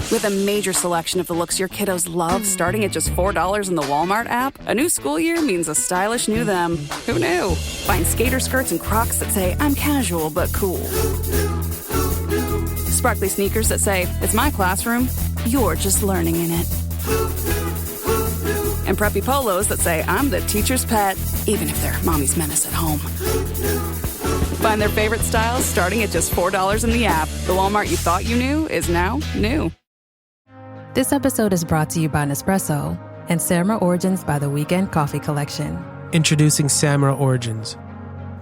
With a major selection of the looks your kiddos love starting at just $4 in the Walmart app, a new school year means a stylish new them. Who knew? Find skater skirts and Crocs that say, I'm casual but cool. Sparkly sneakers that say, it's my classroom, you're just learning in it. And preppy polos that say, I'm the teacher's pet, even if they're mommy's menace at home. Find their favorite styles starting at just $4 in the app. The Walmart you thought you knew is now new. This episode is brought to you by Nespresso and Samra Origins by the Weekend Coffee Collection. Introducing Samra Origins.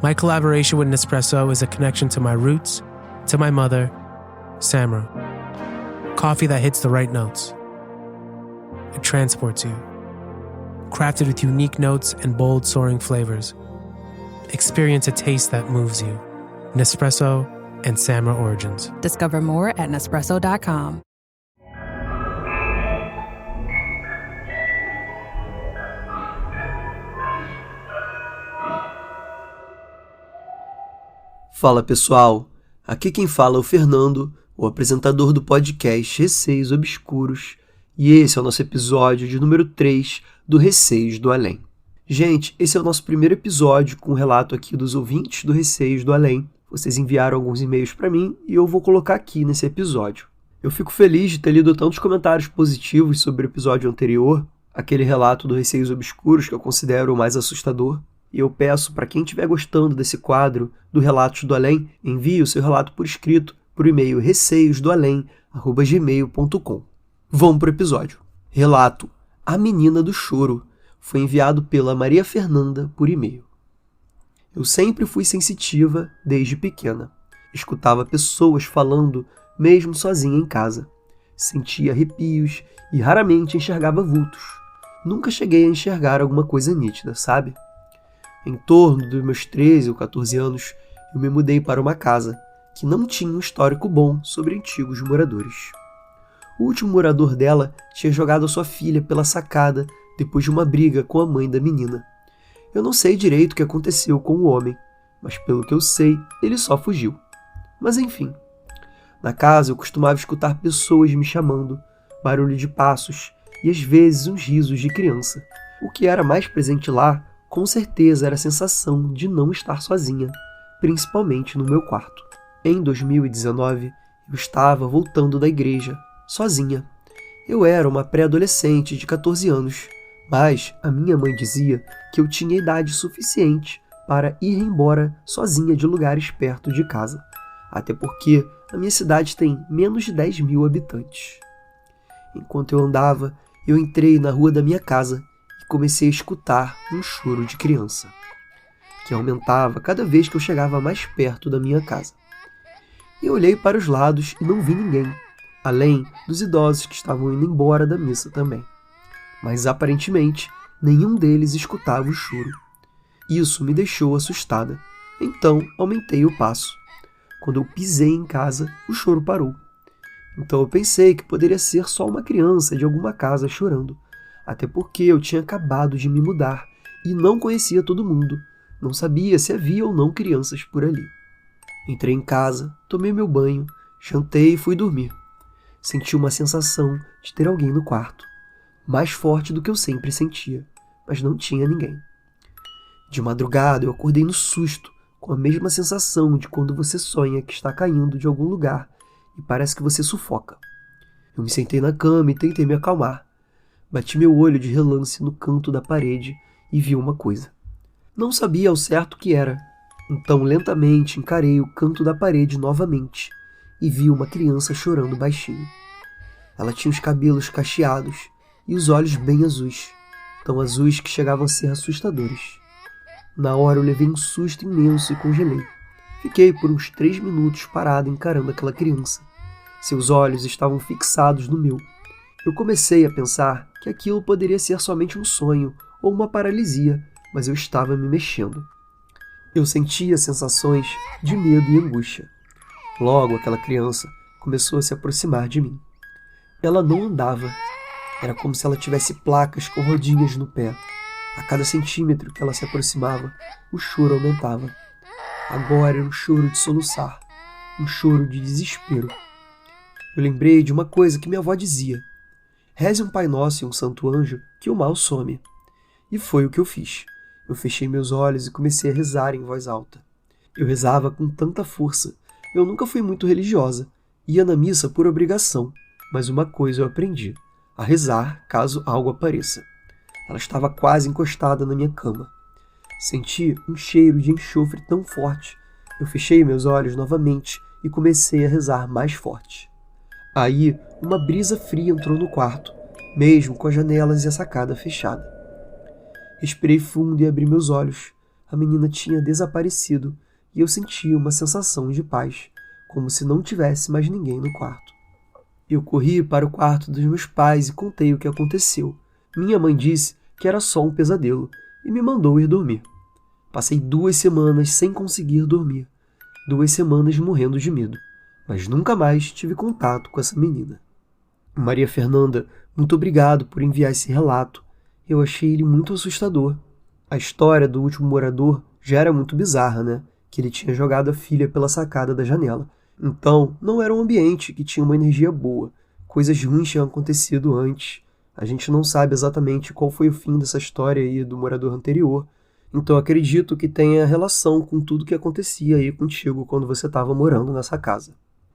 My collaboration with Nespresso is a connection to my roots, to my mother, Samra. Coffee that hits the right notes. It transports you. Crafted with unique notes and bold soaring flavors. Experience a taste that moves you. Nespresso and Samra Origins. Discover more at Nespresso.com. Fala pessoal, aqui quem fala é o Fernando, o apresentador do podcast Receios Obscuros, e esse é o nosso episódio de número 3 do Receios do Além. Gente, esse é o nosso primeiro episódio com o relato aqui dos ouvintes do Receios do Além. Vocês enviaram alguns e-mails para mim e eu vou colocar aqui nesse episódio. Eu fico feliz de ter lido tantos comentários positivos sobre o episódio anterior, aquele relato do Receios Obscuros que eu considero o mais assustador. E eu peço para quem estiver gostando desse quadro do Relatos do Além, envie o seu relato por escrito por e-mail receioosdoalém@gmail.com. Vamos para o episódio. Relato A Menina do Choro foi enviado pela Maria Fernanda por e-mail. Eu sempre fui sensitiva desde pequena. Escutava pessoas falando mesmo sozinha em casa. Sentia arrepios e raramente enxergava vultos. Nunca cheguei a enxergar alguma coisa nítida, sabe? Em torno dos meus 13 ou 14 anos, eu me mudei para uma casa que não tinha um histórico bom sobre antigos moradores. O último morador dela tinha jogado a sua filha pela sacada depois de uma briga com a mãe da menina. Eu não sei direito o que aconteceu com o homem, mas pelo que eu sei, ele só fugiu. Mas enfim, na casa eu costumava escutar pessoas me chamando, barulho de passos e às vezes uns risos de criança. O que era mais presente lá, com certeza era a sensação de não estar sozinha, principalmente no meu quarto. Em 2019, eu estava voltando da igreja, sozinha. Eu era uma pré-adolescente de 14 anos, mas a minha mãe dizia que eu tinha idade suficiente para ir embora sozinha de lugares perto de casa, até porque a minha cidade tem menos de 10 mil habitantes. Enquanto eu andava, eu entrei na rua da minha casa e comecei a escutar um choro de criança, que aumentava cada vez que eu chegava mais perto da minha casa. Eu olhei para os lados e não vi ninguém, além dos idosos que estavam indo embora da missa também. Mas aparentemente, nenhum deles escutava o choro. Isso me deixou assustada, então aumentei o passo. Quando eu pisei em casa, o choro parou. Então eu pensei que poderia ser só uma criança de alguma casa chorando, até porque eu tinha acabado de me mudar e não conhecia todo mundo, não sabia se havia ou não crianças por ali. Entrei em casa, tomei meu banho, jantei e fui dormir. Senti uma sensação de ter alguém no quarto, mais forte do que eu sempre sentia, mas não tinha ninguém. De madrugada eu acordei no susto, com a mesma sensação de quando você sonha que está caindo de algum lugar e parece que você sufoca. Eu me sentei na cama e tentei me acalmar. Bati meu olho de relance no canto da parede e vi uma coisa. Não sabia ao certo o que era, então lentamente encarei o canto da parede novamente e vi uma criança chorando baixinho. Ela tinha os cabelos cacheados e os olhos bem azuis, tão azuis que chegavam a ser assustadores. Na hora eu levei um susto imenso e congelei. Fiquei por uns 3 minutos parado encarando aquela criança. Seus olhos estavam fixados no meu. Eu comecei a pensar que aquilo poderia ser somente um sonho ou uma paralisia, mas eu estava me mexendo. Eu sentia sensações de medo e angústia. Logo, aquela criança começou a se aproximar de mim. Ela não andava. Era como se ela tivesse placas com rodinhas no pé. A cada centímetro que ela se aproximava, o choro aumentava. Agora era um choro de soluçar, um choro de desespero. Eu lembrei de uma coisa que minha avó dizia: reze um Pai Nosso e um Santo Anjo que o mal some. E foi o que eu fiz. Eu fechei meus olhos e comecei a rezar em voz alta. Eu rezava com tanta força. Eu nunca fui muito religiosa. Ia na missa por obrigação. Mas uma coisa eu aprendi: a rezar caso algo apareça. Ela estava quase encostada na minha cama. Senti um cheiro de enxofre tão forte. Eu fechei meus olhos novamente e comecei a rezar mais forte. Aí, uma brisa fria entrou no quarto, mesmo com as janelas e a sacada fechada. Respirei fundo e abri meus olhos. A menina tinha desaparecido e eu sentia uma sensação de paz, como se não tivesse mais ninguém no quarto. Eu corri para o quarto dos meus pais e contei o que aconteceu. Minha mãe disse que era só um pesadelo e me mandou ir dormir. Passei 2 semanas sem conseguir dormir, 2 semanas morrendo de medo, mas nunca mais tive contato com essa menina. Maria Fernanda, muito obrigado por enviar esse relato. Eu achei ele muito assustador. A história do último morador já era muito bizarra, né? Que ele tinha jogado a filha pela sacada da janela. Então, não era um ambiente que tinha uma energia boa. Coisas ruins tinham acontecido antes. A gente não sabe exatamente qual foi o fim dessa história aí do morador anterior. Então, acredito que tenha relação com tudo que acontecia aí contigo quando você estava morando nessa casa.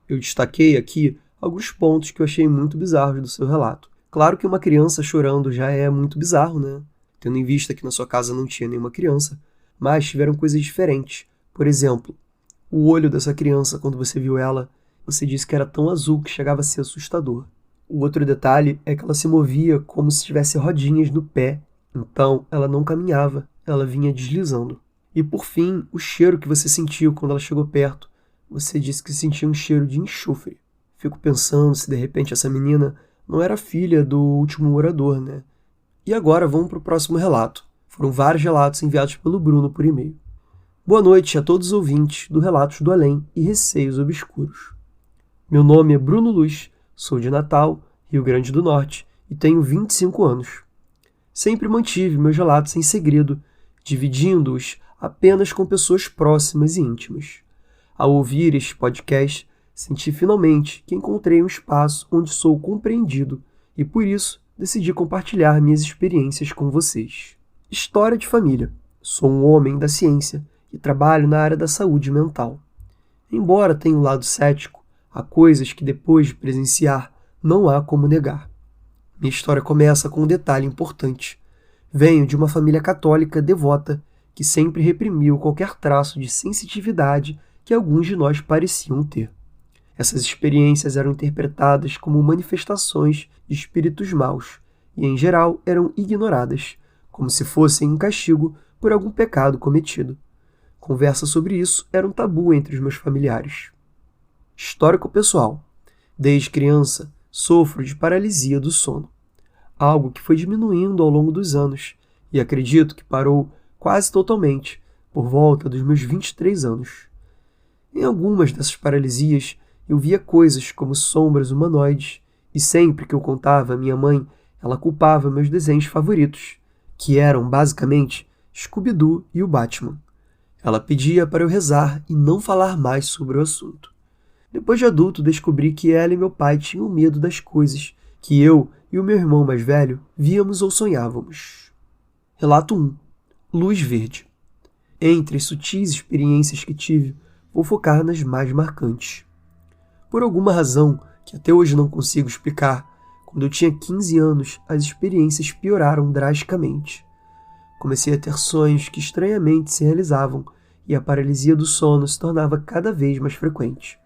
Eu destaquei aqui alguns pontos que eu achei muito bizarros do seu relato. Claro que uma criança chorando já é muito bizarro, né? Tendo em vista que na sua casa não tinha nenhuma criança, mas tiveram coisas diferentes. Por exemplo, o olho dessa criança, quando você viu ela, você disse que era tão azul que chegava a ser assustador. O outro detalhe é que ela se movia como se tivesse rodinhas no pé, então ela não caminhava, ela vinha deslizando. E por fim, o cheiro que você sentiu quando ela chegou perto, você disse que sentia um cheiro de enxofre. Fico pensando se de repente essa menina não era filha do último morador, né? E agora vamos para o próximo relato. Foram vários relatos enviados pelo Bruno por e-mail. Boa noite a todos os ouvintes do Relatos do Além e Receios Obscuros. Meu nome é Bruno Luz, sou de Natal, Rio Grande do Norte, e tenho 25 anos. Sempre mantive meus relatos em segredo, dividindo-os apenas com pessoas próximas e íntimas. Ao ouvir este podcast, senti finalmente que encontrei um espaço onde sou compreendido e, por isso, decidi compartilhar minhas experiências com vocês. História de família. Sou um homem da ciência e trabalho na área da saúde mental. Embora tenha um lado cético, há coisas que depois de presenciar não há como negar. Minha história começa com um detalhe importante. Venho de uma família católica devota que sempre reprimiu qualquer traço de sensitividade que alguns de nós pareciam ter. Essas experiências eram interpretadas como manifestações de espíritos maus e, em geral, eram ignoradas, como se fossem um castigo por algum pecado cometido. Conversa sobre isso era um tabu entre os meus familiares. Histórico pessoal. Desde criança, sofro de paralisia do sono, algo que foi diminuindo ao longo dos anos e acredito que parou quase totalmente por volta dos meus 23 anos. Em algumas dessas paralisias, eu via coisas como sombras humanoides, e sempre que eu contava à minha mãe, ela culpava meus desenhos favoritos, que eram, basicamente, Scooby-Doo e o Batman. Ela pedia para eu rezar e não falar mais sobre o assunto. Depois de adulto, descobri que ela e meu pai tinham medo das coisas que eu e o meu irmão mais velho víamos ou sonhávamos. Relato 1. Luz verde. Entre as sutis experiências que tive, vou focar nas mais marcantes. Por alguma razão, que até hoje não consigo explicar, quando eu tinha 15 anos, as experiências pioraram drasticamente. Comecei a ter sonhos que estranhamente se realizavam e a paralisia do sono se tornava cada vez mais frequente.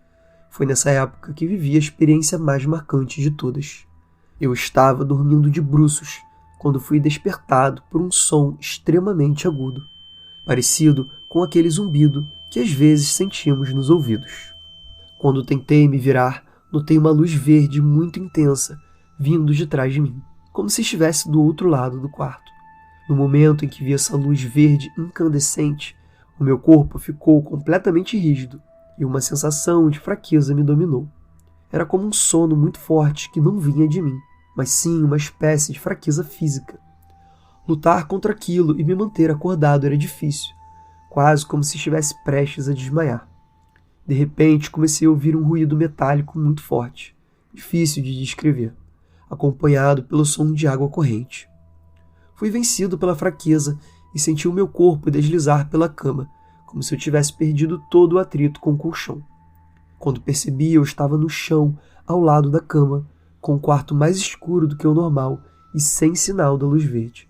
Foi nessa época que vivi a experiência mais marcante de todas. Eu estava dormindo de bruços quando fui despertado por um som extremamente agudo, parecido com aquele zumbido que às vezes sentimos nos ouvidos. Quando tentei me virar, notei uma luz verde muito intensa vindo de trás de mim, como se estivesse do outro lado do quarto. No momento em que vi essa luz verde incandescente, o meu corpo ficou completamente rígido e uma sensação de fraqueza me dominou. Era como um sono muito forte que não vinha de mim, mas sim uma espécie de fraqueza física. Lutar contra aquilo e me manter acordado era difícil, quase como se estivesse prestes a desmaiar. De repente, comecei a ouvir um ruído metálico muito forte. difícil de descrever, acompanhado pelo som de água corrente. Fui vencido pela fraqueza e senti o meu corpo deslizar pela cama, como se eu tivesse perdido todo o atrito com o colchão. Quando percebi, eu estava no chão, ao lado da cama, com o quarto mais escuro do que o normal e sem sinal da luz verde.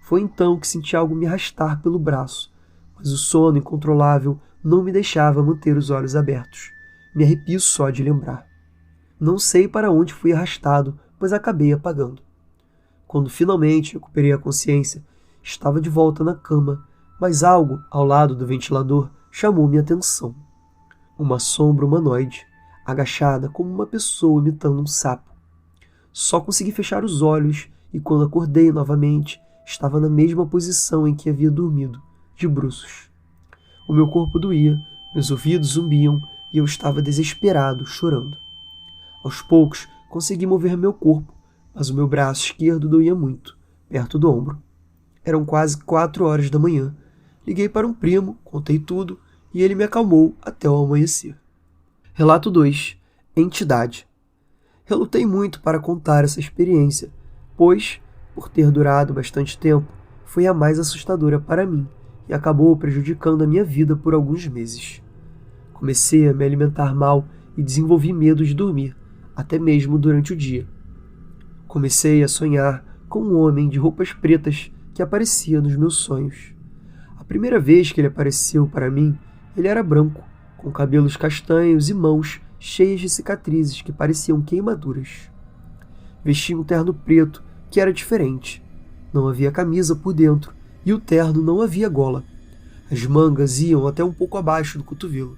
Foi então que senti algo me arrastar pelo braço, mas o sono incontrolável não me deixava manter os olhos abertos. Me arrepio só de lembrar. Não sei para onde fui arrastado, pois acabei apagando. Quando finalmente recuperei a consciência, estava de volta na cama, mas algo ao lado do ventilador chamou minha atenção. Uma sombra humanoide, agachada como uma pessoa imitando um sapo. Só consegui fechar os olhos e quando acordei novamente, estava na mesma posição em que havia dormido, de bruços. O meu corpo doía, meus ouvidos zumbiam e eu estava desesperado, chorando. Aos poucos, consegui mover meu corpo, mas o meu braço esquerdo doía muito, perto do ombro. Eram quase 4 horas da manhã. Liguei para um primo, contei tudo e ele me acalmou até o amanhecer. Relato 2. Entidade. Relutei muito para contar essa experiência, pois, por ter durado bastante tempo, foi a mais assustadora para mim e acabou prejudicando a minha vida por alguns meses. Comecei a me alimentar mal e desenvolvi medo de dormir, até mesmo durante o dia. Comecei a sonhar com um homem de roupas pretas que aparecia nos meus sonhos. A primeira vez que ele apareceu para mim, ele era branco, com cabelos castanhos e mãos cheias de cicatrizes que pareciam queimaduras. Vestia um terno preto que era diferente. Não havia camisa por dentro e o terno não havia gola. As mangas iam até um pouco abaixo do cotovelo.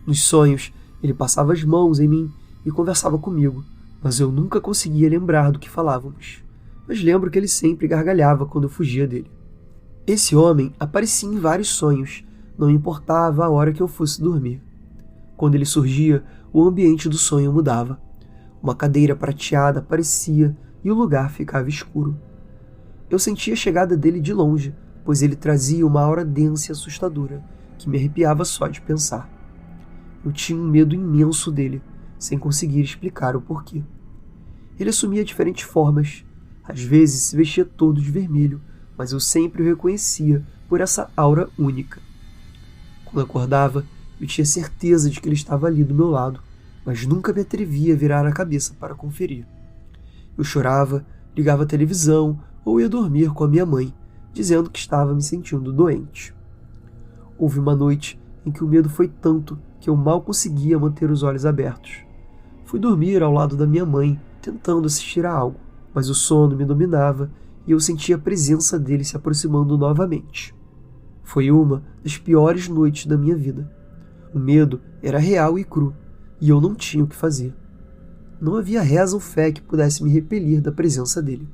Nos sonhos, ele passava as mãos em mim e conversava comigo, mas eu nunca conseguia lembrar do que falávamos. Mas lembro que ele sempre gargalhava quando eu fugia dele. Esse homem aparecia em vários sonhos, não importava a hora que eu fosse dormir. Quando ele surgia, o ambiente do sonho mudava. Uma cadeira prateada aparecia e o lugar ficava escuro. Eu sentia a chegada dele de longe, pois ele trazia uma aura densa e assustadora, que me arrepiava só de pensar. Eu tinha um medo imenso dele, sem conseguir explicar o porquê. Ele assumia diferentes formas. Às vezes se vestia todo de vermelho, mas eu sempre o reconhecia por essa aura única. Quando acordava, eu tinha certeza de que ele estava ali do meu lado, mas nunca me atrevia a virar a cabeça para conferir. Eu chorava, ligava a televisão ou ia dormir com a minha mãe, dizendo que estava me sentindo doente. Houve uma noite em que o medo foi tanto que eu mal conseguia manter os olhos abertos. Fui dormir ao lado da minha mãe, tentando assistir a algo, mas o sono me dominava e eu sentia a presença dele se aproximando novamente. Foi uma das piores noites da minha vida. O medo era real e cru, e eu não tinha o que fazer. Não havia reza ou fé que pudesse me repelir da presença dele.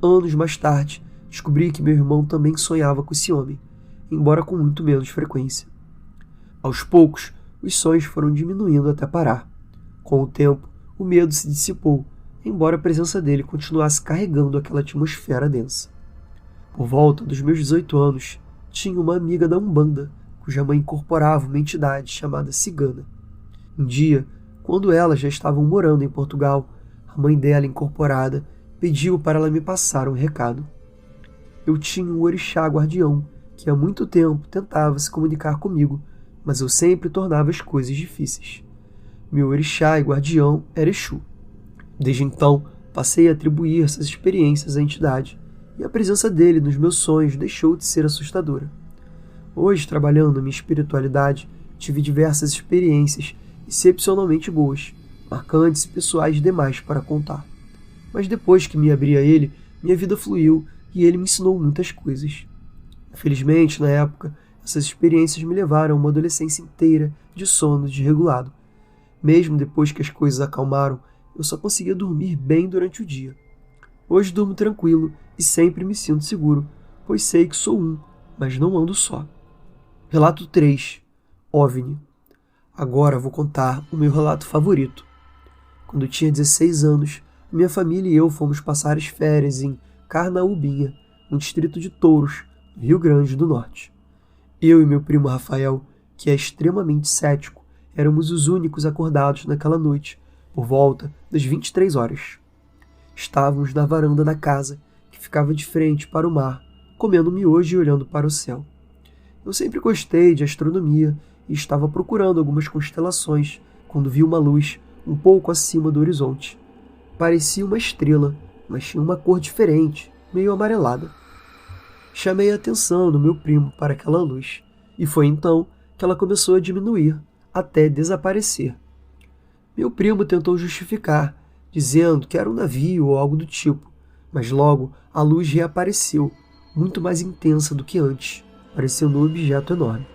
Anos mais tarde, descobri que meu irmão também sonhava com esse homem, embora com muito menos frequência. Aos poucos, os sonhos foram diminuindo até parar. Com o tempo, o medo se dissipou, embora a presença dele continuasse carregando aquela atmosfera densa. Por volta dos meus 18 anos, tinha uma amiga da Umbanda, cuja mãe incorporava uma entidade chamada cigana. Um dia, quando elas já estavam morando em Portugal, a mãe dela, incorporada, pediu para ela me passar um recado. Eu tinha um orixá guardião, que há muito tempo tentava se comunicar comigo, mas eu sempre tornava as coisas difíceis. Meu orixá e guardião era Exu. Desde então, passei a atribuir essas experiências à entidade, e a presença dele nos meus sonhos deixou de ser assustadora. Hoje, trabalhando minha espiritualidade, tive diversas experiências excepcionalmente boas, marcantes e pessoais demais para contar. Mas depois que me abri a ele, minha vida fluiu e ele me ensinou muitas coisas. Infelizmente, na época, essas experiências me levaram a uma adolescência inteira de sono desregulado. Mesmo depois que as coisas acalmaram, eu só conseguia dormir bem durante o dia. Hoje durmo tranquilo e sempre me sinto seguro, pois sei que sou um, mas não ando só. Relato 3. OVNI. Agora vou contar o meu relato favorito. Quando eu tinha 16 anos, minha família e eu fomos passar as férias em Carnaúbinha, no distrito de Touros, no Rio Grande do Norte. Eu e meu primo Rafael, que é extremamente cético, éramos os únicos acordados naquela noite, por volta das 23 horas. Estávamos na varanda da casa, que ficava de frente para o mar, comendo miojo e olhando para o céu. Eu sempre gostei de astronomia e estava procurando algumas constelações quando vi uma luz um pouco acima do horizonte. Parecia uma estrela, mas tinha uma cor diferente, meio amarelada. Chamei a atenção do meu primo para aquela luz, e foi então que ela começou a diminuir, até desaparecer. Meu primo tentou justificar, dizendo que era um navio ou algo do tipo, mas logo a luz reapareceu, muito mais intensa do que antes, parecendo um objeto enorme.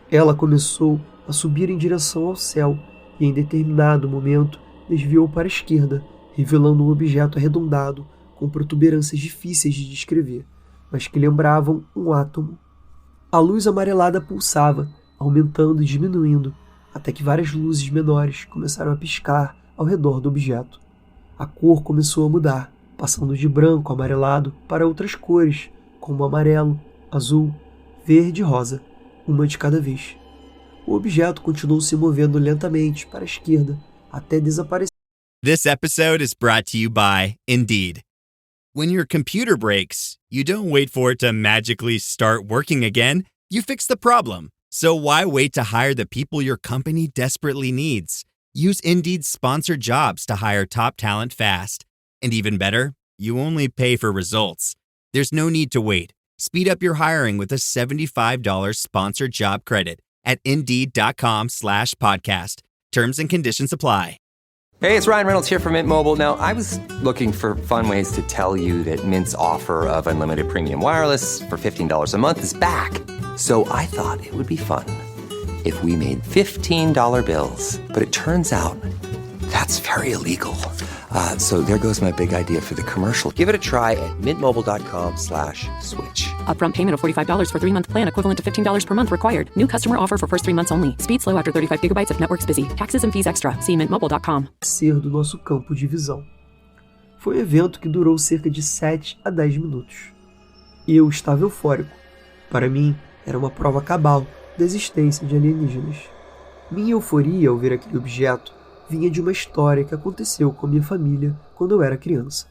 Ela começou a subir em direção ao céu e, em determinado momento, desviou para a esquerda, revelando um objeto arredondado com protuberâncias difíceis de descrever, mas que lembravam um átomo. A luz amarelada pulsava, aumentando e diminuindo, até que várias luzes menores começaram a piscar ao redor do objeto. A cor começou a mudar, passando de branco amarelado para outras cores, como amarelo, azul, verde e rosa, uma de cada vez. O objeto continuou se movendo lentamente para a esquerda, até desaparecer. This episode is brought to you by Indeed. When your computer breaks, you don't wait for it to magically start working again. You fix the problem. So why wait to hire the people your company desperately needs? Use Indeed's sponsored jobs to hire top talent fast. And even better, you only pay for results. There's no need to wait. Speed up your hiring with a $75 sponsored job credit at Indeed.com/podcast. Terms and conditions apply. Hey, it's Ryan Reynolds here from Mint Mobile. Now, I was looking for fun ways to tell you that Mint's offer of unlimited premium wireless for $15 a month is back. So I thought it would be fun if we made $15 bills. But it turns out that's very illegal. So there goes my big idea for the commercial. Give it a try at mintmobile.com/switch. Upfront payment of $45 for 3-month plan, equivalent to $15 per month required. New customer offer for first 3 months only. Speed slow after 35 gigabytes if network's busy. Taxes and fees extra. See mintmobile.com. Ser do nosso campo de visão. Foi um evento que durou cerca de 7 a 10 minutos. Eu estava eufórico. Para mim, era uma prova cabal da existência de alienígenas. Minha euforia ao ver aquele objeto vinha de uma história que aconteceu com a minha família quando eu era criança.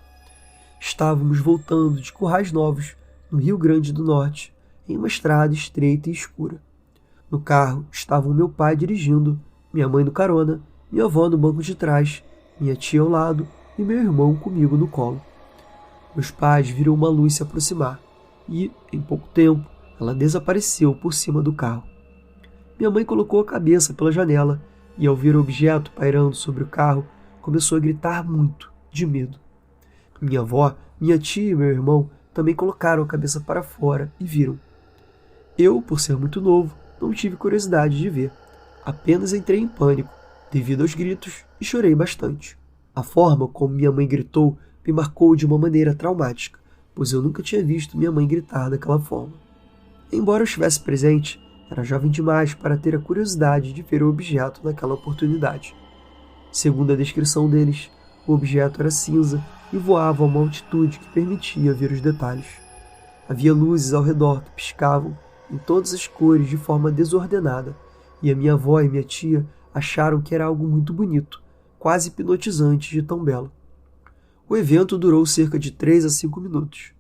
Estávamos voltando de Currais Novos, no Rio Grande do Norte, em uma estrada estreita e escura. No carro estavam meu pai dirigindo, minha mãe no carona, minha avó no banco de trás, minha tia ao lado e meu irmão comigo no colo. Meus pais viram uma luz se aproximar e, em pouco tempo, ela desapareceu por cima do carro. Minha mãe colocou a cabeça pela janela e, ao ver o objeto pairando sobre o carro, começou a gritar muito, de medo. Minha avó, minha tia e meu irmão também colocaram a cabeça para fora e viram. Eu, por ser muito novo, não tive curiosidade de ver. Apenas entrei em pânico, devido aos gritos, e chorei bastante. A forma como minha mãe gritou me marcou de uma maneira traumática, pois eu nunca tinha visto minha mãe gritar daquela forma. Embora eu estivesse presente, era jovem demais para ter a curiosidade de ver o objeto naquela oportunidade. Segundo a descrição deles, o objeto era cinza e voava a uma altitude que permitia ver os detalhes. Havia luzes ao redor que piscavam em todas as cores de forma desordenada, e a minha avó e minha tia acharam que era algo muito bonito, quase hipnotizante de tão belo. O evento durou cerca de 3 a 5 minutos.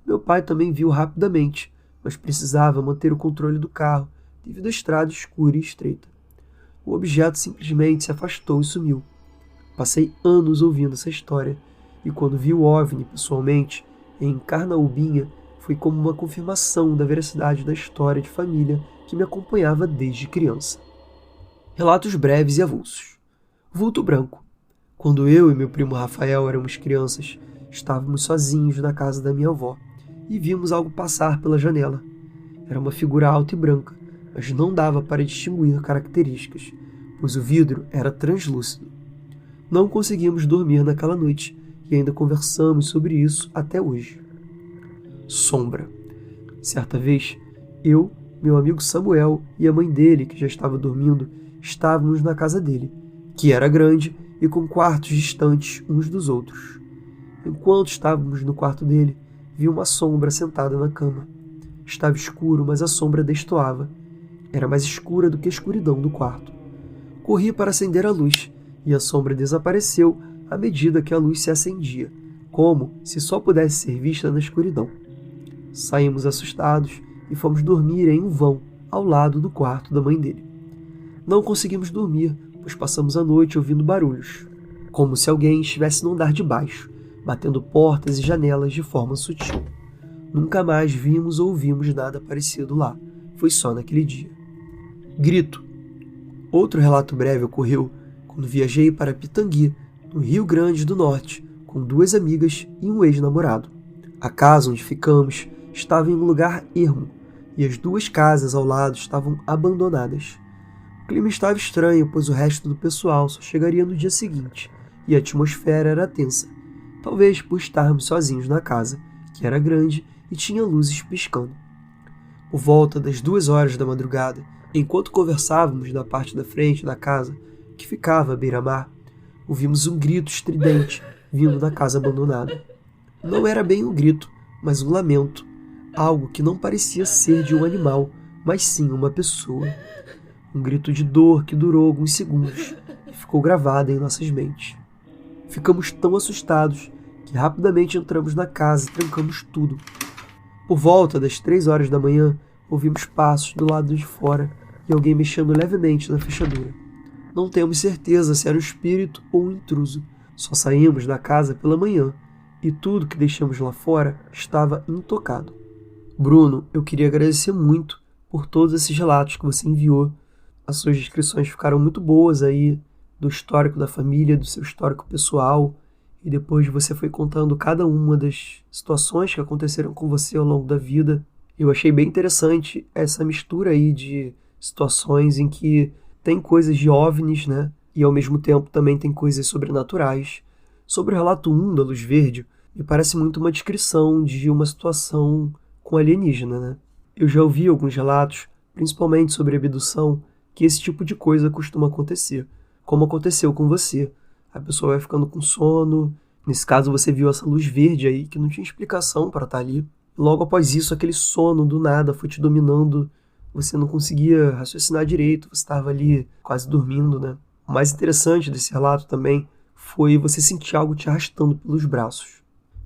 Meu pai também viu rapidamente, mas precisava manter o controle do carro devido à estrada escura e estreita. O objeto simplesmente se afastou e sumiu. Passei anos ouvindo essa história, e quando vi o OVNI pessoalmente, em Carnaubinha, foi como uma confirmação da veracidade da história de família que me acompanhava desde criança. Relatos breves e avulsos. Vulto branco. Quando eu e meu primo Rafael éramos crianças, estávamos sozinhos na casa da minha avó e vimos algo passar pela janela. Era uma figura alta e branca, mas não dava para distinguir características, pois o vidro era translúcido. Não conseguimos dormir naquela noite e ainda conversamos sobre isso até hoje. Sombra. Certa vez, eu, meu amigo Samuel e a mãe dele, que já estava dormindo, estávamos na casa dele, que era grande e com quartos distantes uns dos outros. Enquanto estávamos no quarto dele, vi uma sombra sentada na cama. Estava escuro, mas a sombra destoava. Era mais escura do que a escuridão do quarto. Corri para acender a luz e a sombra desapareceu à medida que a luz se acendia, como se só pudesse ser vista na escuridão. Saímos assustados e fomos dormir em um vão ao lado do quarto da mãe dele. Não conseguimos dormir, pois passamos a noite ouvindo barulhos, como se alguém estivesse no andar de baixo, batendo portas e janelas de forma sutil. Nunca mais vimos ou ouvimos nada parecido lá, foi só naquele dia. Grito. Outro relato breve ocorreu quando viajei para Pitangui, no Rio Grande do Norte, com 2 amigas e um ex-namorado. A casa onde ficamos estava em um lugar ermo, e as 2 casas ao lado estavam abandonadas. O clima estava estranho, pois o resto do pessoal só chegaria no dia seguinte, e a atmosfera era tensa, talvez por estarmos sozinhos na casa, que era grande e tinha luzes piscando. Por volta das 2 horas da madrugada, enquanto conversávamos na parte da frente da casa, que ficava à beira-mar, ouvimos um grito estridente vindo da casa abandonada. Não era bem um grito, mas um lamento, algo que não parecia ser de um animal, mas sim uma pessoa. Um grito de dor que durou alguns segundos e ficou gravado em nossas mentes. Ficamos tão assustados que rapidamente entramos na casa e trancamos tudo. Por volta das 3 horas da manhã, ouvimos passos do lado de fora e alguém mexendo levemente na fechadura. Não temos certeza se era um espírito ou um intruso. Só saímos da casa pela manhã e tudo que deixamos lá fora estava intocado. Bruno, eu queria agradecer muito por todos esses relatos que você enviou. As suas descrições ficaram muito boas aí do histórico da família, do seu histórico pessoal, e depois você foi contando cada uma das situações que aconteceram com você ao longo da vida. Eu achei bem interessante essa mistura aí de situações em que tem coisas de OVNIs, né? E ao mesmo tempo também tem coisas sobrenaturais. Sobre o relato 1 da Luz Verde, me parece muito uma descrição de uma situação com alienígena, né? Eu já ouvi alguns relatos, principalmente sobre abdução, que esse tipo de coisa costuma acontecer, como aconteceu com você. A pessoa vai ficando com sono, nesse caso você viu essa luz verde aí, que não tinha explicação para estar ali. Logo após isso, aquele sono do nada foi te dominando, você não conseguia raciocinar direito, você estava ali quase dormindo, né? O mais interessante desse relato também foi você sentir algo te arrastando pelos braços.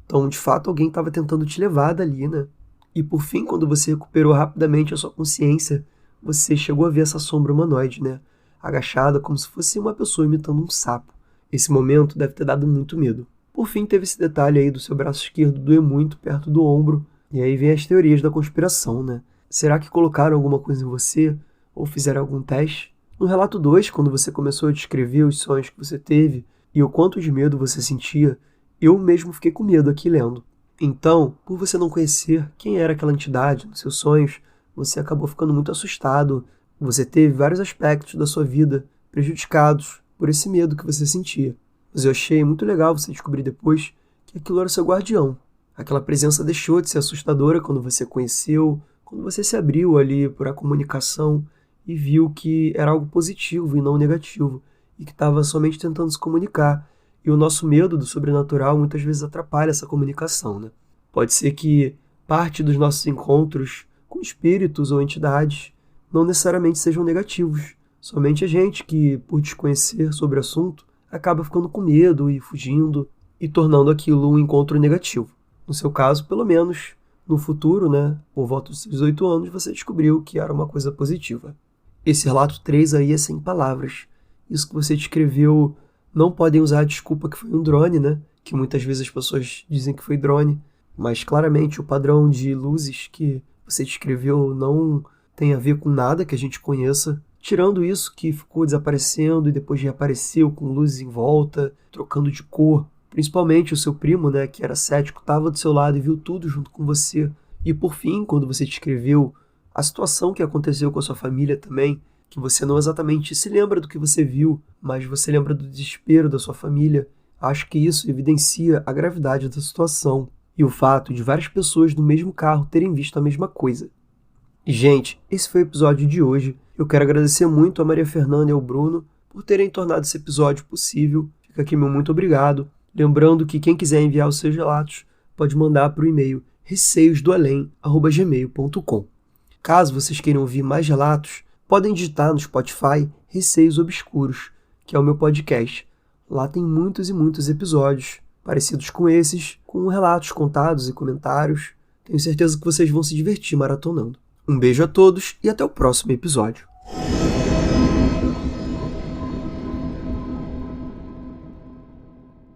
Então, de fato, alguém estava tentando te levar dali, né? E por fim, quando você recuperou rapidamente a sua consciência, você chegou a ver essa sombra humanoide, né? Agachada como se fosse uma pessoa imitando um sapo. Esse momento deve ter dado muito medo. Por fim, teve esse detalhe aí do seu braço esquerdo doer muito perto do ombro. E aí vem as teorias da conspiração, né? Será que colocaram alguma coisa em você? Ou fizeram algum teste? No relato 2, quando você começou a descrever os sonhos que você teve e o quanto de medo você sentia, eu mesmo fiquei com medo aqui lendo. Então, por você não conhecer quem era aquela entidade nos seus sonhos, você acabou ficando muito assustado. Você teve vários aspectos da sua vida prejudicados por esse medo que você sentia. Mas eu achei muito legal você descobrir depois que aquilo era seu guardião. Aquela presença deixou de ser assustadora quando você conheceu, quando você se abriu ali por a comunicação e viu que era algo positivo e não negativo, e que estava somente tentando se comunicar. E o nosso medo do sobrenatural muitas vezes atrapalha essa comunicação, né? Pode ser que parte dos nossos encontros com espíritos ou entidades não necessariamente sejam negativos. Somente a gente que, por desconhecer sobre o assunto, acaba ficando com medo e fugindo e tornando aquilo um encontro negativo. No seu caso, pelo menos, no futuro, né, por volta dos 18 anos, você descobriu que era uma coisa positiva. Esse relato 3 aí é sem palavras. Isso que você descreveu, não podem usar a desculpa que foi um drone, né, que muitas vezes as pessoas dizem que foi drone, mas claramente o padrão de luzes que você descreveu não tem a ver com nada que a gente conheça, tirando isso que ficou desaparecendo e depois reapareceu com luzes em volta, trocando de cor. Principalmente o seu primo, né, que era cético, estava do seu lado e viu tudo junto com você. E por fim, quando você descreveu a situação que aconteceu com a sua família também, que você não exatamente se lembra do que você viu, mas você lembra do desespero da sua família, acho que isso evidencia a gravidade da situação e o fato de várias pessoas no mesmo carro terem visto a mesma coisa. E, gente, esse foi o episódio de hoje. Eu quero agradecer muito a Maria Fernanda e ao Bruno por terem tornado esse episódio possível. Fica aqui meu muito obrigado. Lembrando que quem quiser enviar os seus relatos pode mandar para o e-mail receiosdoalém@gmail.com. Caso vocês queiram ouvir mais relatos, podem digitar no Spotify Receios Obscuros, que é o meu podcast. Lá tem muitos e muitos episódios parecidos com esses, com relatos contados e comentários. Tenho certeza que vocês vão se divertir maratonando. Um beijo a todos e até o próximo episódio.